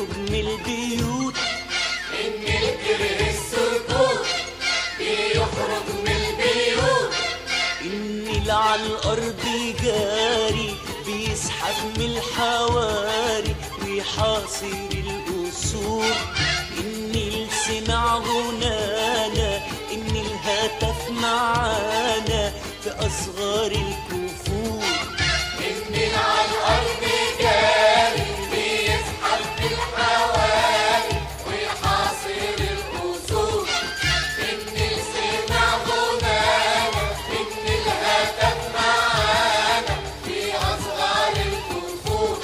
بيخرج من البيوت، النيل كره السكوت بيخرج من البيوت. النيل على الأرض جاري بيزحف من الحواري ويحاصر القصور. النيل سمع غنانا، النيل هتف معانا في أصغار الكفور. النيل على الأرض جاري بيزحف في الحواري ويحاصر القصور. النيل سمع غنانا، النيل هتف معانا في أصغار الكفور.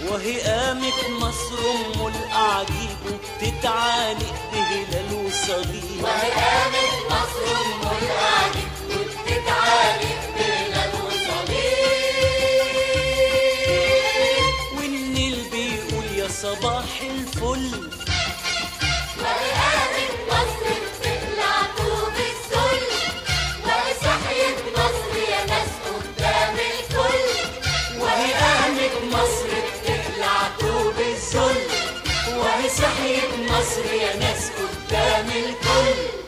وهي قامت مصر أم الأعاجيب وبتتعانق بهلال وصليب. وهي قامت مصر أم الأعاجيب وبتتعانق بهلال وصليب. والنيل بيقول يا صباح الفل. وهي قامت مصر بتقلع طوب الذل، وهي صحيت مصر يا ناس قدام الكل. وهي قامت مصر بتقلع طوب الذل، وهي صحيت مصر يا ناس قدام الكل.